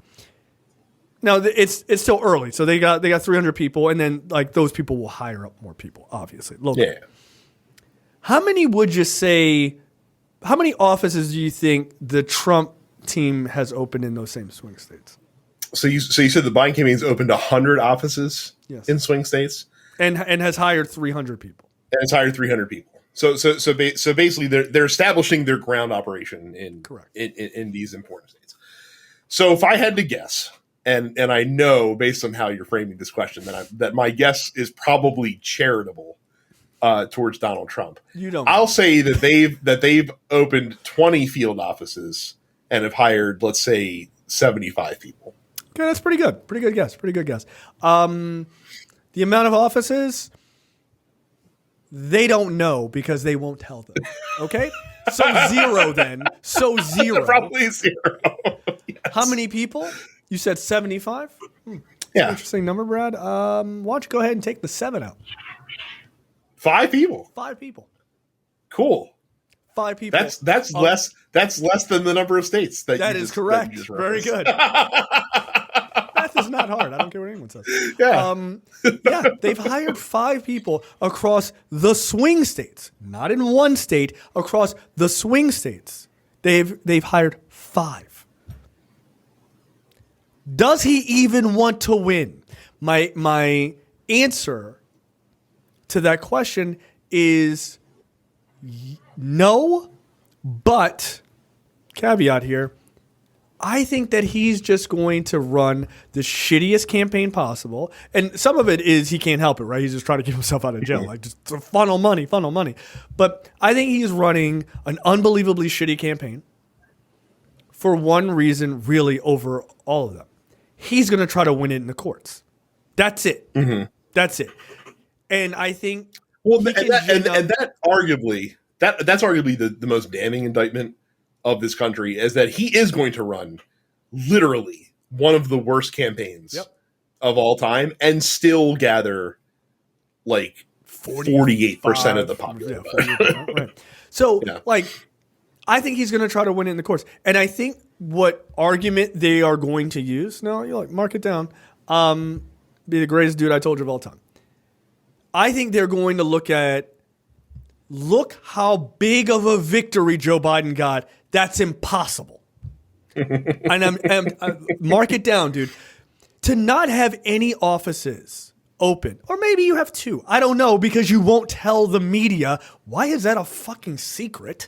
Now it's still early, so they got 300 people, and then those people will hire up more people, obviously. Locally. Yeah. How many would you say? How many offices do you think the Trump team has opened in those same swing states? So you said the Biden campaign's opened 100 offices in swing states, and has hired 300 people. And it's hired 300 people. So basically, they're establishing their ground operation in these important states. So if I had to guess, and I know based on how you're framing this question that my guess is probably charitable towards Donald Trump. I'll say that they've opened 20 field offices and have hired, let's say, 75 people. Okay, that's pretty good. Pretty good guess. The amount of offices, they don't know because they won't tell them. Okay? So zero then. So zero. Probably zero. Yes. How many people? You said 75? Yeah. Interesting number, Brad. Why don't you go ahead and take the 7 out? 5 people. 5 people. Cool. 5 people. That's less than the number of states that is correct. Very good. Math is not hard. I don't care what anyone says. Yeah. They've hired 5 people across the swing states, not in one state, across the swing states. They've hired 5. Does he even want to win? My answer to that question is no, but caveat here. I think that he's just going to run the shittiest campaign possible. And some of it is he can't help it, right? He's just trying to keep himself out of jail. Just funnel money. But I think he's running an unbelievably shitty campaign for one reason, really, over all of them. He's going to try to win it in the courts. That's it. Mm-hmm. That's it. And I think... Well, that's arguably the most damning indictment of this country is that he is going to run literally one of the worst campaigns of all time and still gather 48% of the popular vote. Right. So I think he's going to try to win it in the courts. And I think what argument they are going to use, mark it down, be the greatest dude I told you of all time. I think they're going to look how big of a victory Joe Biden got. That's impossible. and mark it down, dude. To not have any offices open, or maybe you have 2. I don't know, because you won't tell the media. Why is that a fucking secret,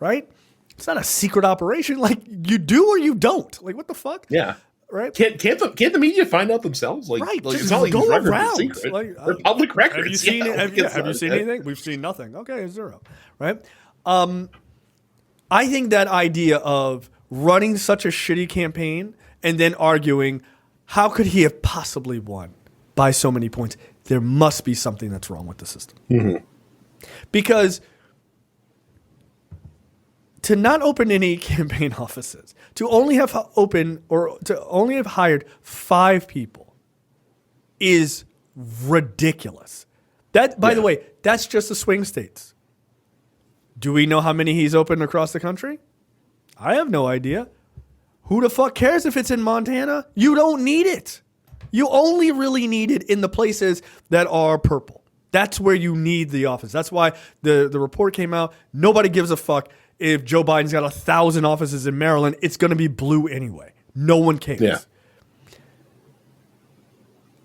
right? It's not a secret operation. You do or you don't. What the fuck? Yeah. Right? Can't the media find out themselves? Right. It's not like go these around. Secret. They're public records. Have you seen it? Have you seen anything? We've seen nothing. Okay, 0. Right? I think that idea of running such a shitty campaign and then arguing, how could he have possibly won by so many points? There must be something that's wrong with the system. Mm-hmm. Because to not open any campaign offices, to only have hired 5 people is ridiculous. That, by the way, that's just the swing states. Do we know how many he's opened across the country? I have no idea. Who the fuck cares if it's in Montana? You don't need it. You only really need it in the places that are purple. That's where you need the office. That's why the report came out. Nobody gives a fuck if Joe Biden's got 1,000 offices in Maryland. It's going to be blue anyway. No one cares. Yeah.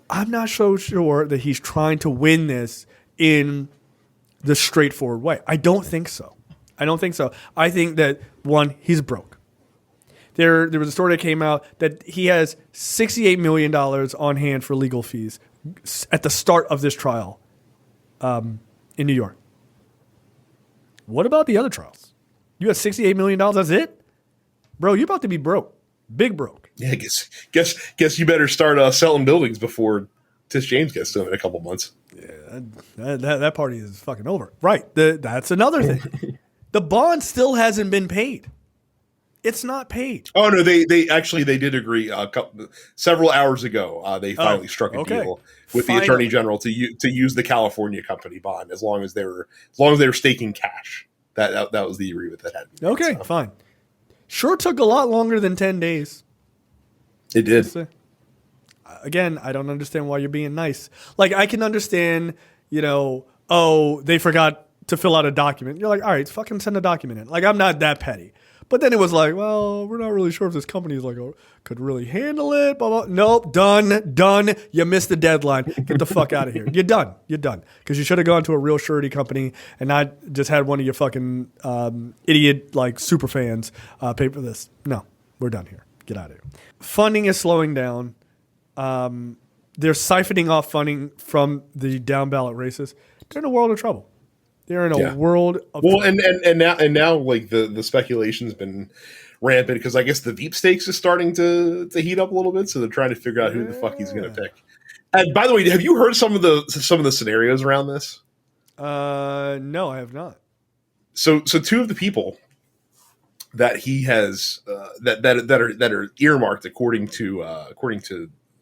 I'm not so sure that he's trying to win this in the straightforward way. I don't think so. I think that, one, he's broke. There was a story that came out that he has $68 million on hand for legal fees at the start of this trial in New York. What about the other trials? You have $68 million, that's it? Bro, you're about to be broke. Big broke. Yeah, guess you better start selling buildings before Tish James gets to him in a couple months. Yeah, that party is fucking over. Right. That's another thing. The bond still hasn't been paid. It's not paid. Oh no, they did agree several hours ago. They finally struck a deal with the Attorney General to use the California company bond as long as they were staking cash. That was the agreement that had to be made, Okay, fine. Sure took a lot longer than 10 days. It did. Again, I don't understand why you're being nice. Like, I can understand, oh, they forgot to fill out a document. You're like, all right, fucking send a document in. Like, I'm not that petty. But then it was like, well, we're not really sure if this company is could really handle it. Blah, blah. Nope, done. You missed the deadline. Get the fuck out of here. You're done. Because you should have gone to a real surety company and not just had one of your fucking idiot super fans pay for this. No, we're done here. Get out of here. Funding is slowing down. They're siphoning off funding from the down ballot races. They're in a world of trouble. They're in a world of trouble. and now like the speculation's been rampant because I guess the deep stakes is starting to heat up a little bit, so they're trying to figure out who the fuck he's going to pick. And by the way, have you heard some of the scenarios around this? No, I have not. So two of the people that he has that are earmarked according to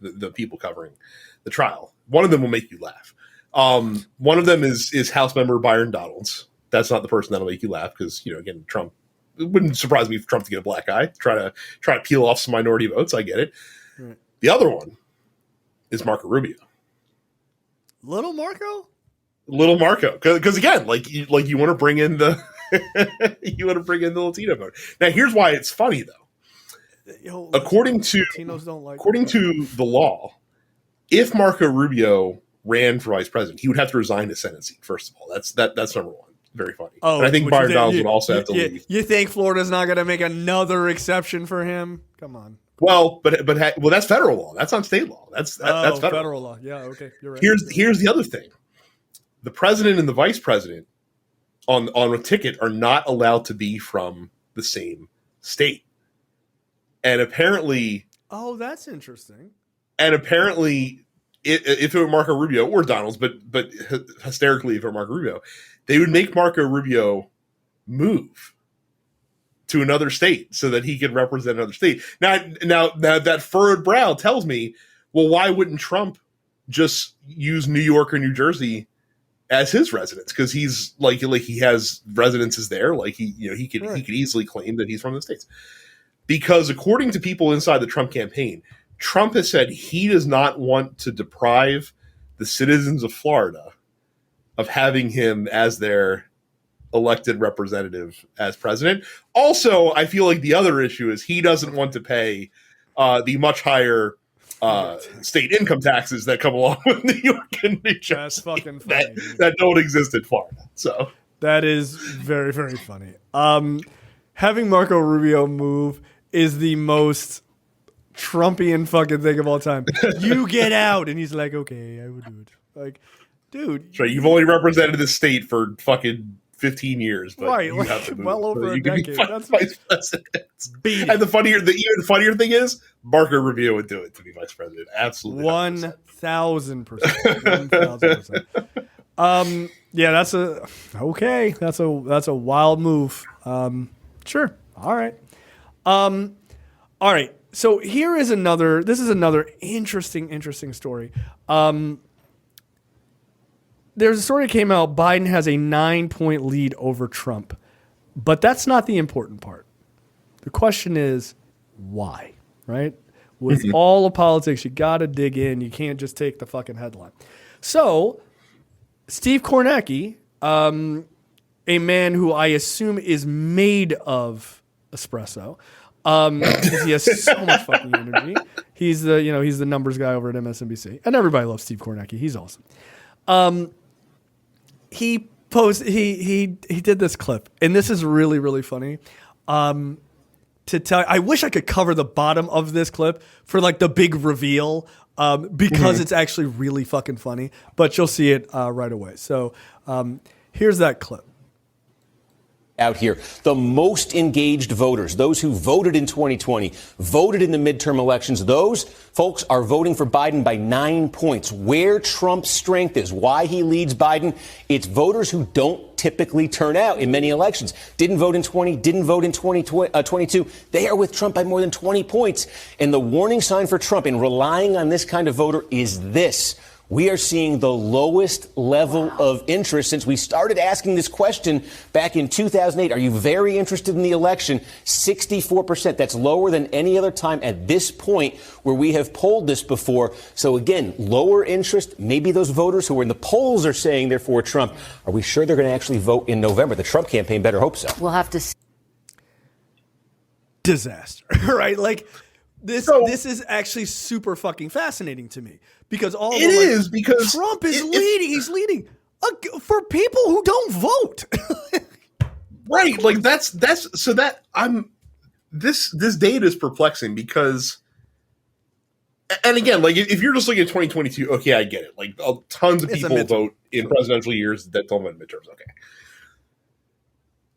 the people covering the trial. One of them will make you laugh. One of them is House member Byron Donalds. That's not the person that'll make you laugh because, again, Trump, it wouldn't surprise me if Trump to get a black eye, try to peel off some minority votes. I get it. Right. The other one is Marco Rubio. Little Marco? Little Marco. Cause again, you want to bring in the, the Latino vote. Now here's why it's funny though. According to the law, if Marco Rubio ran for vice president, he would have to resign his Senate seat. First of all, that's number one. Very funny. Oh, and I think Byron Donalds would also have to leave. You think Florida's not going to make another exception for him? Come on. Well, but that's federal law. That's not state law. That's federal law. Yeah. Okay. You're right. Here's the other thing: the president and the vice president on a ticket are not allowed to be from the same state. And apparently, that's interesting. And apparently, if it were Marco Rubio or Donalds, but hysterically if it were Marco Rubio, they would make Marco Rubio move to another state so that he could represent another state. Now that furrowed brow tells me, well, why wouldn't Trump just use New York or New Jersey as his residence? Because he's like he has residences there. Like he could easily claim that he's from the States. Because according to people inside the Trump campaign, Trump has said he does not want to deprive the citizens of Florida of having him as their elected representative as president. Also, I feel like the other issue is he doesn't want to pay the much higher state income taxes that come along with New York and New Jersey. That's fucking funny. That don't exist in Florida. So that is very, very funny. Having Marco Rubio move is the most Trumpian fucking thing of all time. You get out, and he's like, "Okay, I will do it." Like, dude, right? You've only represented the state for fucking 15 years, but right? You have to move. Well over a decade. That's vice president. And the even funnier thing is, Marco Rubio would do it to be vice president. Absolutely, 1,000%. 1,000%. Yeah, that's a wild move. Sure. All right. All right. So this is another interesting story. There's a story that came out, Biden has a 9-point lead over Trump. But that's not the important part. The question is, why? Right? With all of politics, you got to dig in. You can't just take the fucking headline. So, Steve Kornacki, a man who I assume is made of espresso, because he has so much fucking energy. He's the numbers guy over at MSNBC, and everybody loves Steve Kornacki. He's awesome. He did this clip, and this is really, really funny. I wish I could cover the bottom of this clip for like the big reveal, because it's actually really fucking funny. But you'll see it right away. So here's that clip. Out here, the most engaged voters, those who voted in 2020, voted in the midterm elections, those folks are voting for Biden by 9 points. Where Trump's strength is, why he leads Biden, it's voters who don't typically turn out in many elections. Didn't vote in 20, didn't vote in 2022. They are with Trump by more than 20 points. And the warning sign for Trump in relying on this kind of voter is this. we are seeing the lowest level of interest since we started asking this question back in 2008. Are you very interested in the election? 64%. That's lower than any other time at this point where we have polled this before. So again, lower interest. Maybe those voters who are in the polls are saying they're for Trump. Are we sure they're going to actually vote in November? The Trump campaign better hope so. We'll have to see. Disaster, right? Like this is actually super fucking fascinating to me because because Trump is leading. He's leading for people who don't vote. Right. Like this data is perplexing because, and again, like if you're just looking at 2022, okay, I get it. Like tons of people vote in presidential years that don't vote in midterms. Okay.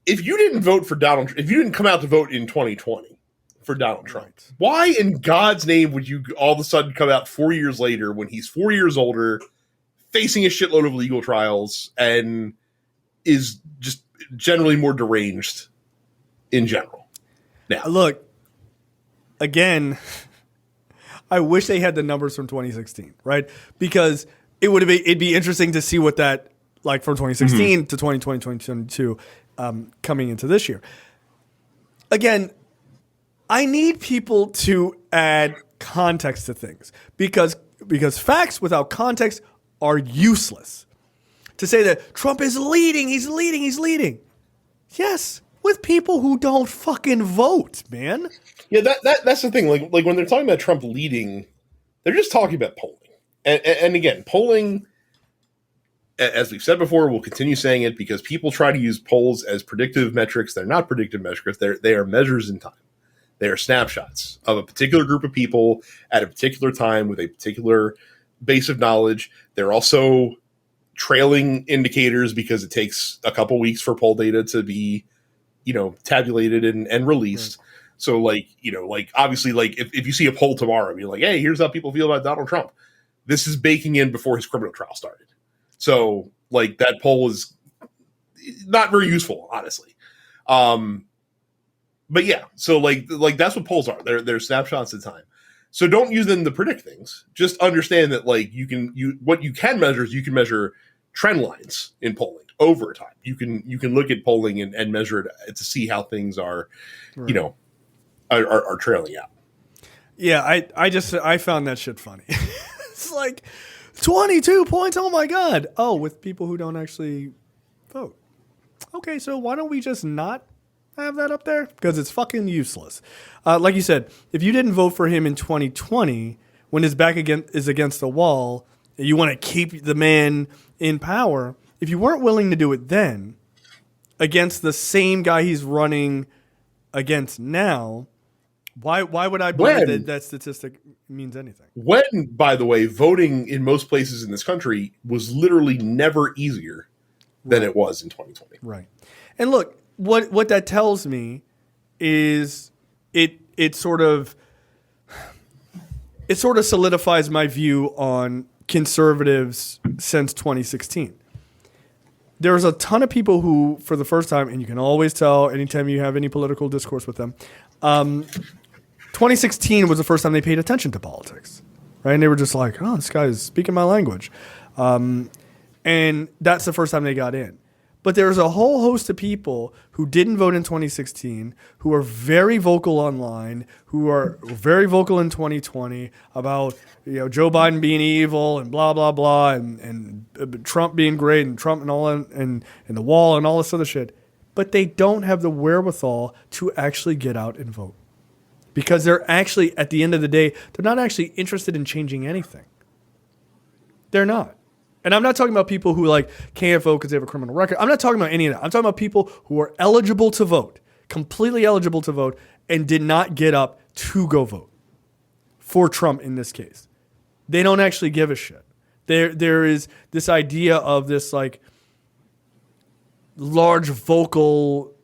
If you didn't vote for if you didn't come out to vote in 2020 for Donald Trump, why in God's name would you all of a sudden come out 4 years later when he's 4 years older, facing a shitload of legal trials and is just generally more deranged in general? Now, look, again, I wish they had the numbers from 2016, right? Because it'd be interesting to see what that like from 2016 to 2020, 2022 coming into this year. Again, I need people to add context to things because facts without context are useless. To say that Trump is leading, he's leading. Yes, with people who don't fucking vote, man. Yeah, that's the thing. Like when they're talking about Trump leading, they're just talking about polling. And again, polling, as we've said before, we'll continue saying it because people try to use polls as predictive metrics. They're not predictive metrics. They are measures in time. They are snapshots of a particular group of people at a particular time with a particular base of knowledge. They're also trailing indicators because it takes a couple weeks for poll data to be, tabulated and released. Right. So obviously, if you see a poll tomorrow, you're like, hey, here's how people feel about Donald Trump. This is baking in before his criminal trial started. So that poll is not very useful, honestly. But yeah, so that's what polls are. They're snapshots in time. So don't use them to predict things. Just understand that what you can measure is you can measure trend lines in polling over time. You can look at polling and measure it to see how things are, right, are trailing out. Yeah, I found that shit funny. It's like 22 points. Oh my God. Oh, with people who don't actually vote. Okay, so why don't we just not have that up there? Because it's fucking useless. Like you said, if you didn't vote for him in 2020, when his back is against the wall, you want to keep the man in power. If you weren't willing to do it then, against the same guy he's running against now, why would I believe that statistic means anything? When, by the way, voting in most places in this country was literally never easier than it was in 2020. Right. And look, what that tells me is it sort of solidifies my view on conservatives since 2016. There's a ton of people who, for the first time, and you can always tell anytime you have any political discourse with them, 2016 was the first time they paid attention to politics, right? And they were just like, oh, this guy is speaking my language. And that's the first time they got in. But there's a whole host of people who didn't vote in 2016, who are very vocal online, who are very vocal in 2020 about Joe Biden being evil and blah blah blah, and Trump being great and Trump and all and the wall and all this other shit. But they don't have the wherewithal to actually get out and vote because they're actually, at the end of the day, they're not actually interested in changing anything. They're not. And I'm not talking about people who can't vote because they have a criminal record. I'm not talking about any of that. I'm talking about people who are eligible to vote, completely eligible to vote, and did not get up to go vote for Trump in this case. They don't actually give a shit. There is this idea of this large vocal,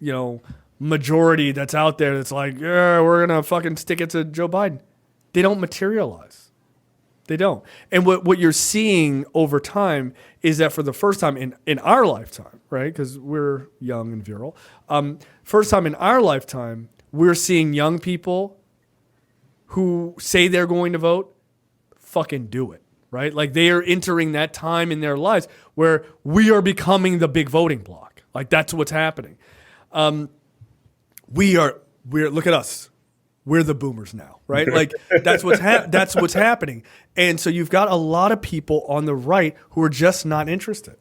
majority that's out there that's like, yeah, we're gonna fucking stick it to Joe Biden. They don't materialize. They don't. And what you're seeing over time is that for the first time in our lifetime, right? Because we're young and virile. First time in our lifetime, we're seeing young people who say they're going to vote, fucking do it, right? Like they are entering that time in their lives where we are becoming the big voting bloc. Like that's what's happening. We're look at us. We're the boomers now, right? Like that's what's happening. And so you've got a lot of people on the right who are just not interested.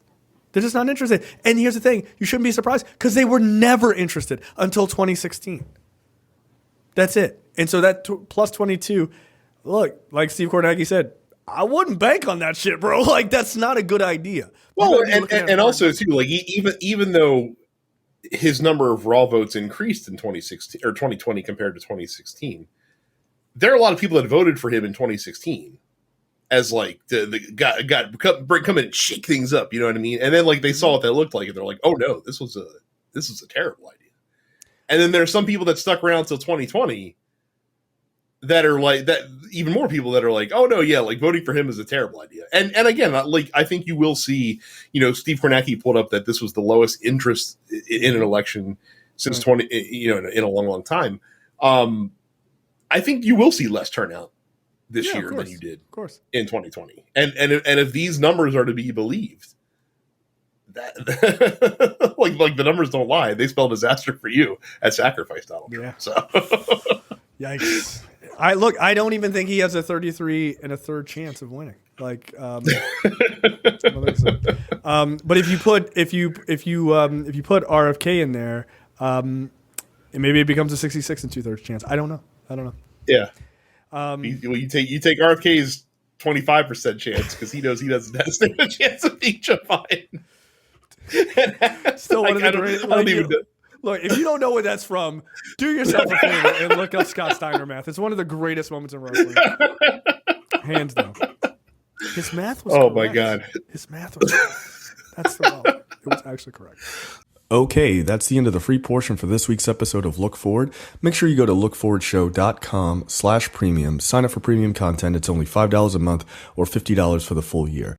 They're just not interested. And here's the thing, you shouldn't be surprised because they were never interested until 2016. That's it. And so that plus 22, look, like Steve Kornacki said, I wouldn't bank on that shit, bro. Like that's not a good idea. Well, and also too, like even though his number of raw votes increased in 2016 or 2020 compared to 2016, there are a lot of people that voted for him in 2016 as like the guy come in and shake things up, you know what I mean? And then like they saw what that looked like and they're like, oh no, this was a terrible idea. And then there's some people that stuck around till 2020 that are like that, even more people that are like, oh no, yeah, like voting for him is a terrible idea. And again, like I think you will see, Steve Kornacki pulled up that this was the lowest interest in an election since 20, in a long, long time. I think you will see less turnout this year than you did in 2020. And if these numbers are to be believed, that like the numbers don't lie. They spell disaster for you at sacrifice, Donald Trump. So yikes. I don't even think he has a 33 and a third chance of winning. Like, but if you put RFK in there, maybe it becomes a 66 and 2/3 chance. I don't know. Yeah. You take RFK's 25% chance because he knows he doesn't have a chance of being Joe Biden. Still one of the great. I don't even know. Look, if you don't know where that's from, do yourself a favor and look up Scott Steiner math. It's one of the greatest moments in wrestling. Hands down. His math was correct. Oh, my God. His math was correct. That's the problem. It was actually correct. Okay, that's the end of the free portion for this week's episode of Look Forward. Make sure you go to lookforwardshow.com/premium. Sign up for premium content. It's only $5 a month or $50 for the full year.